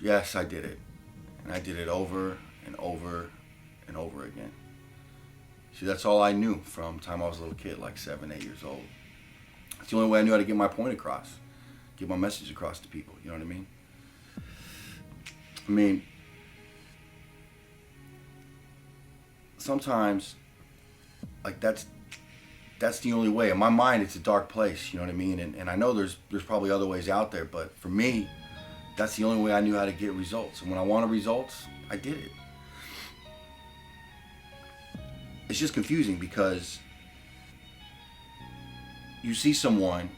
Yes, I did it. And I did it over and over and over again. See, that's all I knew from the time I was a little kid, like 7, 8 years old. It's the only way I knew how to get my point across, get my message across to people, you know what I mean? I mean, sometimes, like, that's the only way. In my mind, it's a dark place, you know what I mean? And I know there's probably other ways out there, but for me, that's the only way I knew how to get results. And when I wanted results, I did it. It's just confusing because you see someone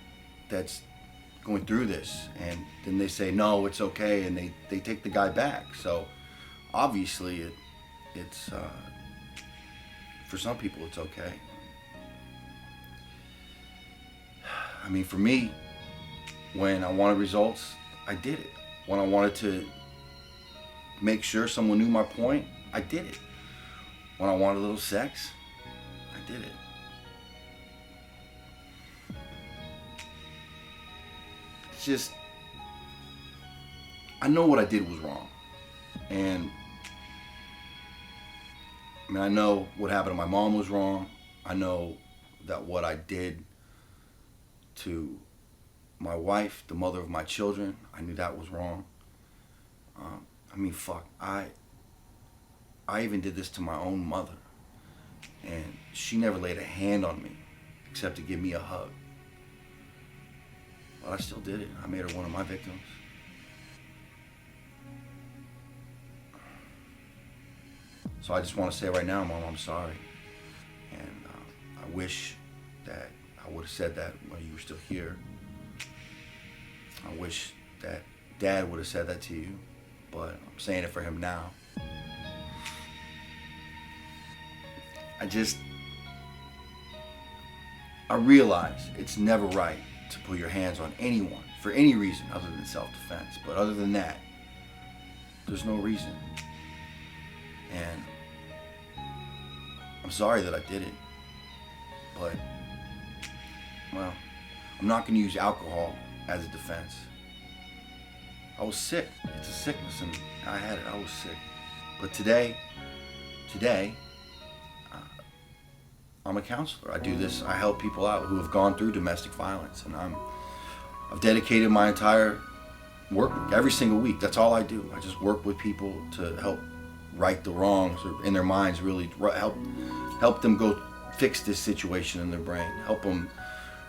that's going through this and then they say, no, it's okay, and they take the guy back. So obviously it's for some people it's okay. I mean, for me, when I wanted results, I did it. When I wanted to make sure someone knew my point, I did it. When I wanted a little sex, I did it. It's just, I know what I did was wrong. And I mean, I know what happened to my mom was wrong. I know that what I did to my wife, the mother of my children, I knew that was wrong. I mean, fuck, I even did this to my own mother, and she never laid a hand on me except to give me a hug. But I still did it. I made her one of my victims. So I just want to say right now, Mom, I'm sorry. And I wish that I would have said that when you were still here. I wish that Dad would have said that to you, but I'm saying it for him now. I realize it's never right to put your hands on anyone for any reason other than self-defense. But other than that, there's no reason. And I'm sorry that I did it. But, well, I'm not going to use alcohol as a defense. I was sick. It's a sickness, and I had it. I was sick. But today, I'm a counselor. I do this. I help people out who have gone through domestic violence, and I've dedicated my entire work week, every single week. That's all I do. I just work with people to help right the wrongs, or in their minds, really help them go fix this situation in their brain, help them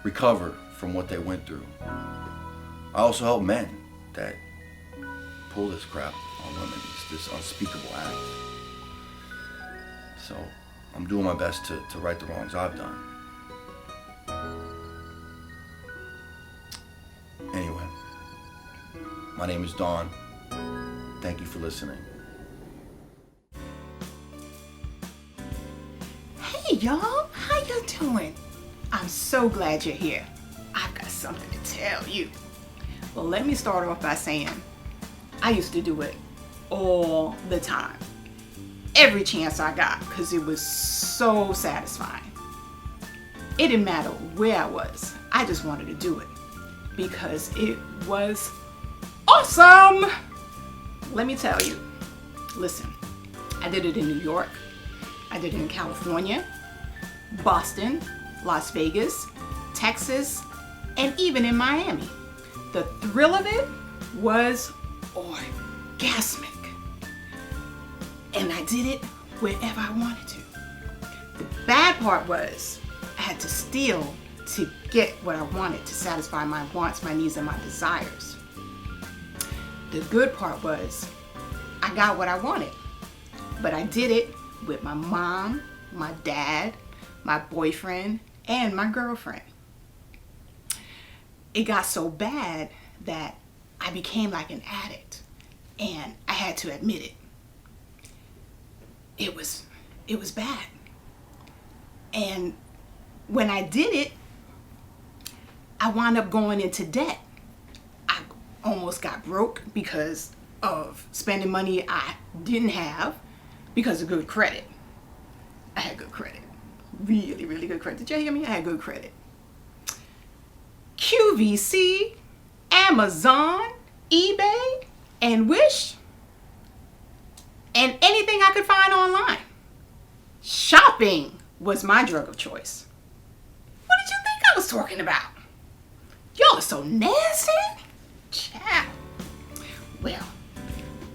recover from what they went through. I also help men that pull this crap on women. It's this unspeakable act. So I'm doing my best to right the wrongs I've done. Anyway, my name is Don. Thank you for listening. Hey y'all, how you doing? I'm so glad you're here. I've got something to tell you. Well, let me start off by saying I used to do it all the time. Every chance I got, because it was so satisfying. It didn't matter where I was. I just wanted to do it because it was awesome. Let me tell you. Listen, I did it in New York. I did it in California, Boston, Las Vegas, Texas, and even in Miami. The thrill of it was orgasmic. And I did it wherever I wanted to. The bad part was I had to steal to get what I wanted, to satisfy my wants, my needs, and my desires. The good part was I got what I wanted, but I did it with my mom, my dad, my boyfriend, and my girlfriend. It got so bad that I became like an addict, and I had to admit it. It was bad. And when I did it, I wound up going into debt. I almost got broke because of spending money I didn't have because of good credit. I had good credit. Really, really good credit. Did you hear me? I had good credit. QVC, Amazon, eBay, and Wish and anything I could find online. Shopping was my drug of choice. What did you think I was talking about? Y'all are so nasty. Child. Well,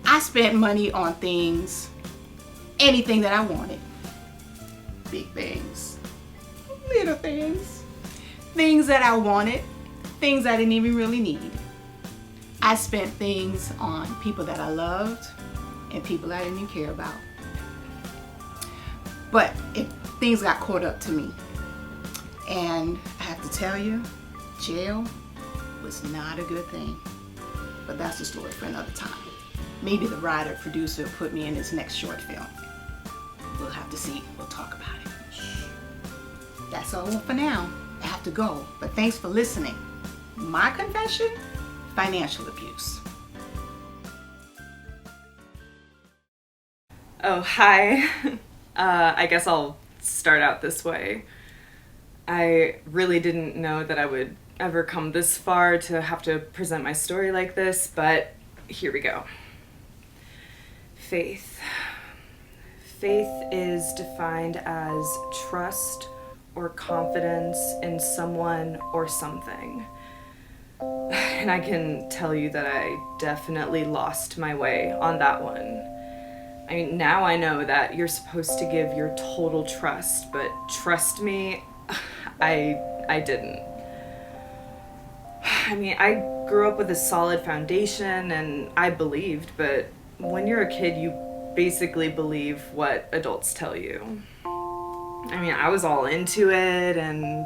I spent money on things, anything that I wanted. Big things, little things, things that I wanted, things I didn't even really need. I spent things on people that I loved and people I didn't even care about. But things got caught up to me. And I have to tell you, jail was not a good thing. But that's a story for another time. Maybe the writer, producer will put me in his next short film. We'll have to see. We'll talk about it. That's all for now. I have to go. But thanks for listening. My confession, financial abuse. Oh, hi. I guess I'll start out this way. I really didn't know that I would ever come this far to have to present my story like this, but here we go. Faith. Faith is defined as trust or confidence in someone or something. And I can tell you that I definitely lost my way on that one. I mean, now I know that you're supposed to give your total trust, but trust me, I didn't. I mean, I grew up with a solid foundation and I believed, but when you're a kid, you basically believe what adults tell you. I mean, I was all into it and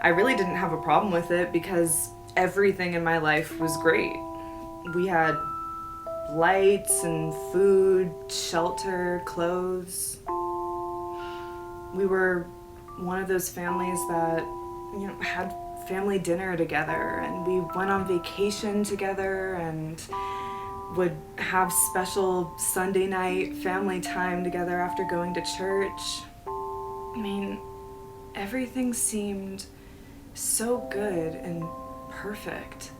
I really didn't have a problem with it because everything in my life was great. We had lights and food, shelter, clothes. We were one of those families that, had family dinner together and we went on vacation together and would have special Sunday night family time together after going to church. I mean, everything seemed so good and perfect.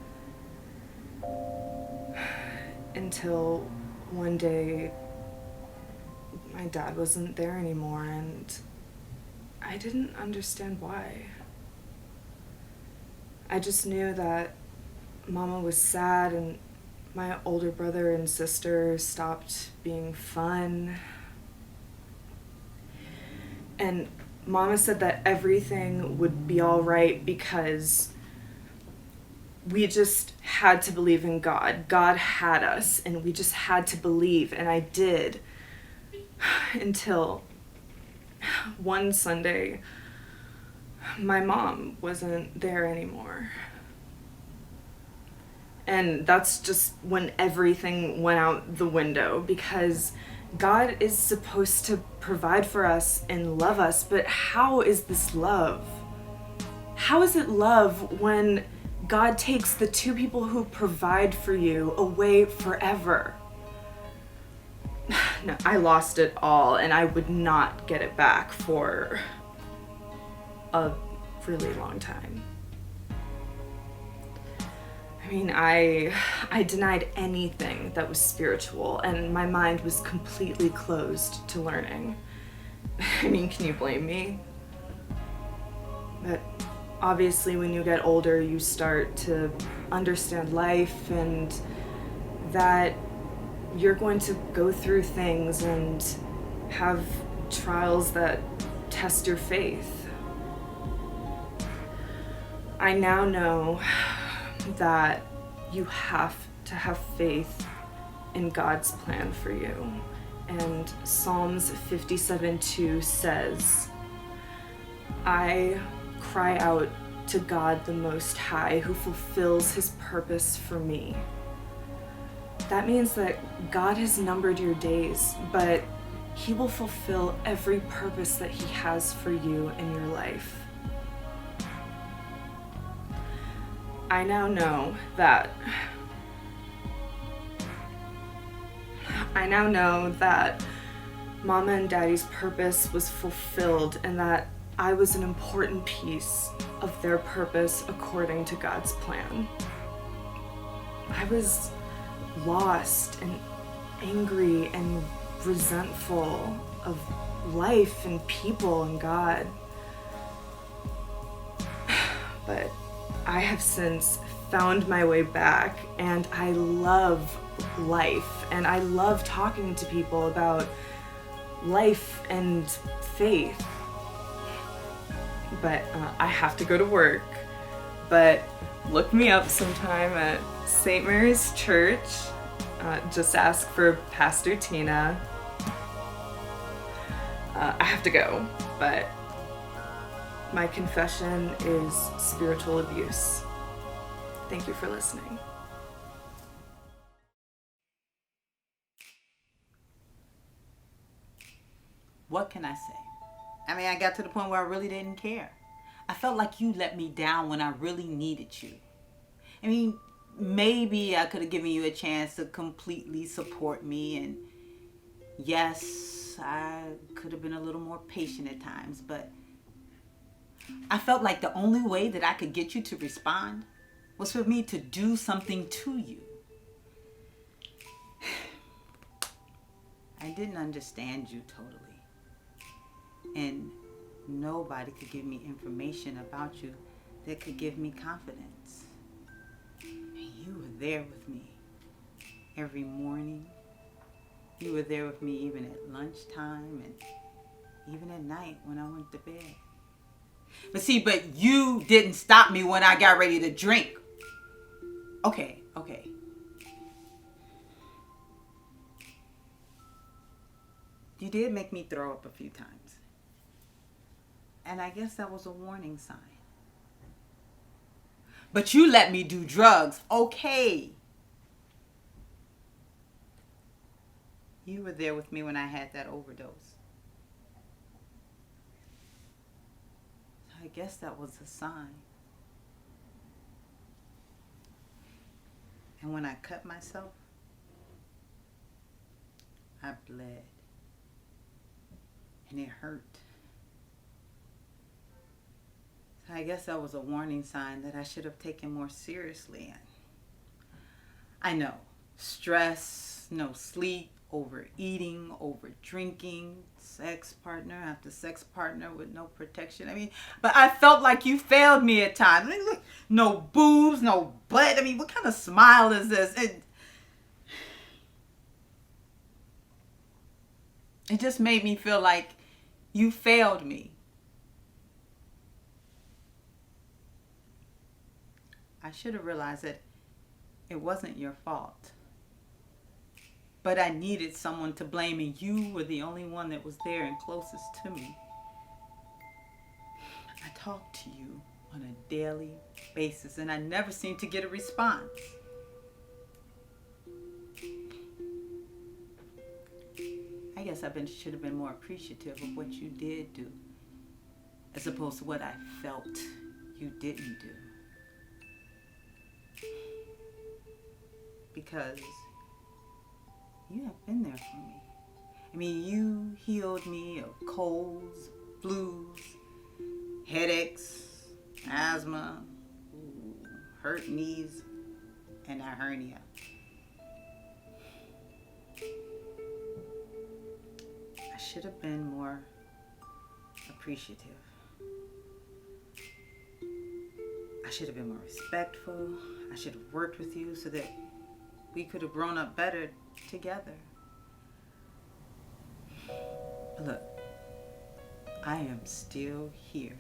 Until one day, my dad wasn't there anymore and I didn't understand why. I just knew that Mama was sad and my older brother and sister stopped being fun. And Mama said that everything would be all right because we just had to believe in God. God had us and we just had to believe, and I did. Until one Sunday, my mom wasn't there anymore. And that's just when everything went out the window, because God is supposed to provide for us and love us, but how is this love? How is it love when God takes the two people who provide for you away forever? No, I lost it all and I would not get it back for a really long time. I mean, I denied anything that was spiritual and my mind was completely closed to learning. I mean, can you blame me? But obviously when you get older, you start to understand life and that you're going to go through things and have trials that test your faith. I now know that you have to have faith in God's plan for you. And Psalms 57:2 says, I cry out to God the Most High, who fulfills his purpose for me. That means that God has numbered your days, but he will fulfill every purpose that he has for you in your life. I now know that Mama and Daddy's purpose was fulfilled and that I was an important piece of their purpose according to God's plan. I was lost and angry and resentful of life and people and God. But I have since found my way back, and I love life, and I love talking to people about life and faith. But I have to go to work. But look me up sometime at St. Mary's Church. Just ask for Pastor Tina. I have to go, but my confession is spiritual abuse. Thank you for listening. What can I say? I mean, I got to the point where I really didn't care. I felt like you let me down when I really needed you. I mean, maybe I could have given you a chance to completely support me, and yes, I could have been a little more patient at times, but I felt like the only way that I could get you to respond was for me to do something to you. I didn't understand you totally. And nobody could give me information about you that could give me confidence. And you were there with me every morning. You were there with me even at lunchtime and even at night when I went to bed. But you didn't stop me when I got ready to drink. Okay. You did make me throw up a few times. And I guess that was a warning sign. But you let me do drugs. Okay. You were there with me when I had that overdose. So I guess that was a sign. And when I cut myself, I bled. And it hurt. So I guess that was a warning sign that I should have taken more seriously. I know, stress, no sleep, overeating, over drinking, sex partner after sex partner with no protection. I mean, but I felt like you failed me at times. I mean, look, no boobs, no butt. I mean, what kind of smile is this? It just made me feel like you failed me. I should have realized that it wasn't your fault. But I needed someone to blame, and you were the only one that was there and closest to me. I talked to you on a daily basis, and I never seemed to get a response. I guess I should have been more appreciative of what you did do, as opposed to what I felt you didn't do. Because you have been there for me. I mean, you healed me of colds, flus, headaches, asthma, hurt knees, and a hernia. I should have been more appreciative. I should have been more respectful. I should have worked with you so that we could have grown up better together. But look, I am still here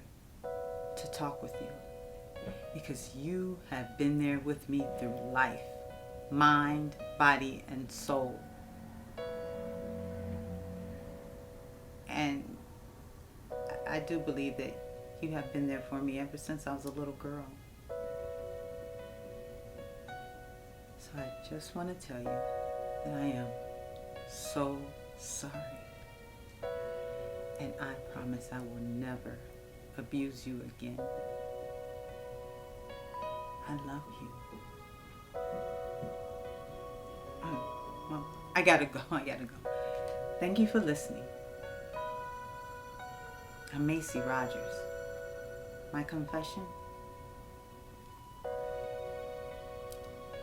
to talk with you because you have been there with me through life, mind, body, and soul. And I do believe that you have been there for me ever since I was a little girl. So I just want to tell you that I am so sorry. And I promise I will never abuse you again. I love you. Well, I gotta go. Thank you for listening. I'm Macy Rogers. My confession?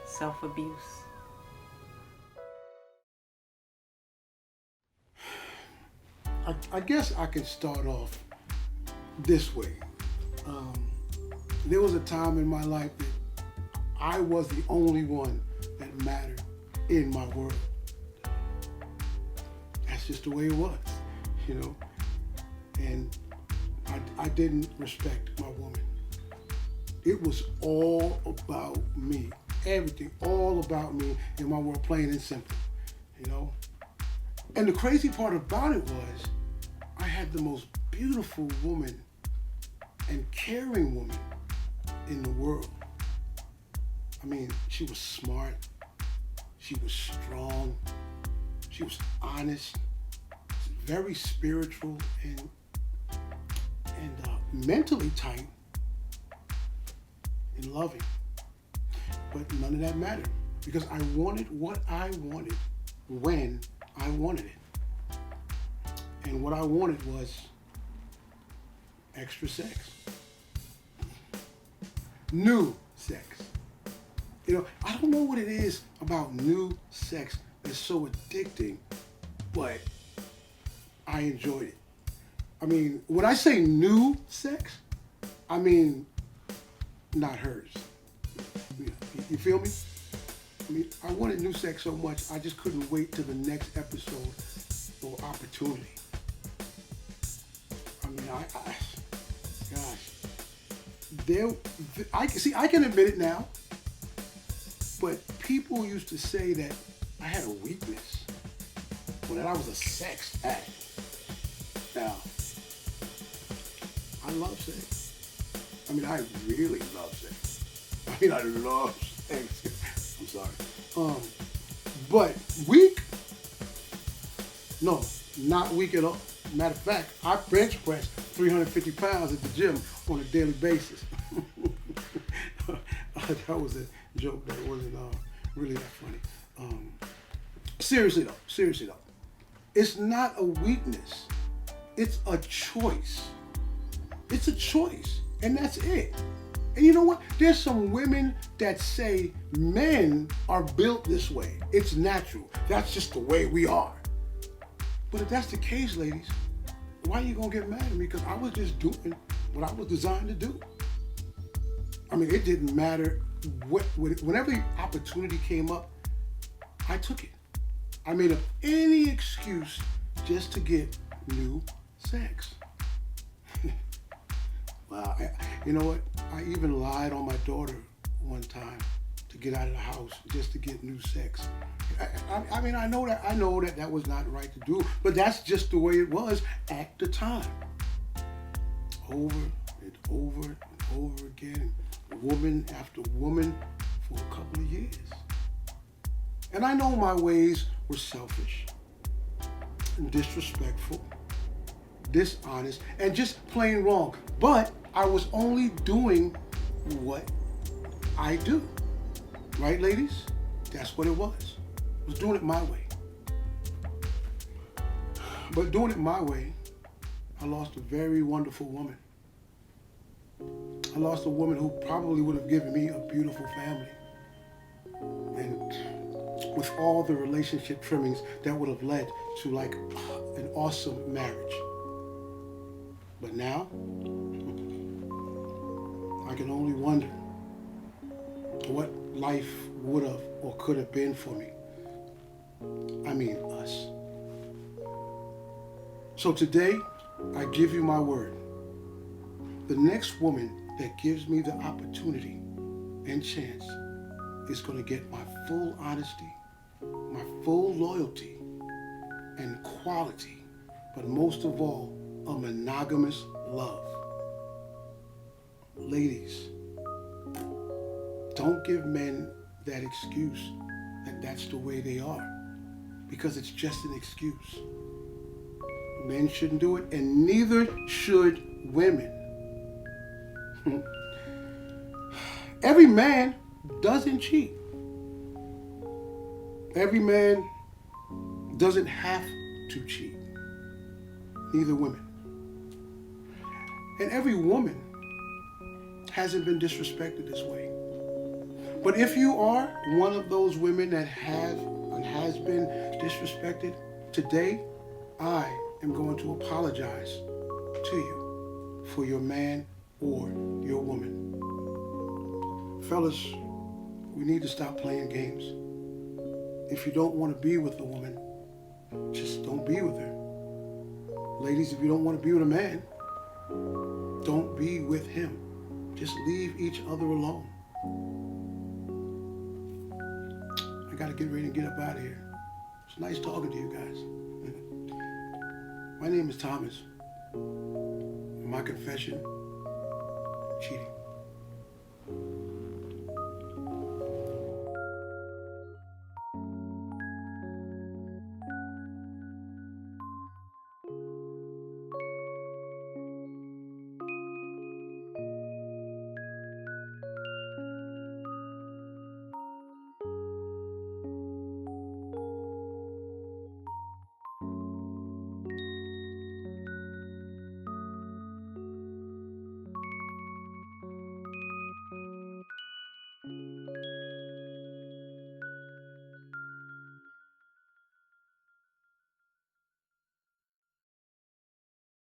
Self-abuse I guess I can start off this way. There was a time in my life that I was the only one that mattered in my world. That's just the way it was, you know. And I didn't respect my woman. It was all about me. Everything, all about me in my world, plain and simple, you know. And the crazy part about it was I had the most beautiful woman and caring woman in the world. I mean, she was smart, she was strong, she was honest, very spiritual, and mentally tight and loving. But none of that mattered because I wanted what I wanted when I wanted it. And what I wanted was extra sex. New sex. You know, I don't know what it is about new sex that's so addicting, but I enjoyed it. I mean, when I say new sex, I mean not hers. You feel me? I mean, I wanted new sex so much, I just couldn't wait till the next episode or opportunity. I mean, I can admit it now, but people used to say that I had a weakness, or that I was a sex addict. Now, I love sex. I mean, I really love sex. I mean, I love sex. I'm sorry. But weak? No, not weak at all. Matter of fact, I bench press 350 pounds at the gym on a daily basis. That was a joke, but it wasn't really that funny. Seriously though, it's not a weakness. It's a choice. It's a choice, and that's it. And you know what? There's some women that say men are built this way. It's natural. That's just the way we are. But if that's the case, ladies, why are you gonna get mad at me? Because I was just doing what I was designed to do. I mean, it didn't matter whenever the opportunity came up, I took it. I made up any excuse just to get new sex. Wow, you know what? I even lied on my daughter one time to get out of the house just to get new sex. I mean, I know that was not right to do, but that's just the way it was at the time. Over and over and over again, woman after woman for a couple of years. And I know my ways were selfish and disrespectful, dishonest, and just plain wrong. But I was only doing what I do. Right, ladies? That's what it was. I was doing it my way. But doing it my way, I lost a very wonderful woman. I lost a woman who probably would have given me a beautiful family. And with all the relationship trimmings that would have led to like an awesome marriage. But now, I can only wonder what life would have or could have been for me. I mean us. So today, I give you my word. The next woman that gives me the opportunity and chance is going to get my full honesty, my full loyalty, and quality, but most of all, a monogamous love. Ladies, don't give men that excuse that that's the way they are, because it's just an excuse. Men shouldn't do it, and neither should women. Every man doesn't cheat. Every man doesn't have to cheat. Neither women. And every woman hasn't been disrespected this way. But if you are one of those women that have and has been disrespected, today I am going to apologize to you for your man or your woman. Fellas, we need to stop playing games. If you don't want to be with the woman, just don't be with her. Ladies, if you don't want to be with a man, don't be with him. Just leave each other alone. I gotta get ready to get up out of here. It's nice talking to you guys. My name is Thomas. My confession, cheating.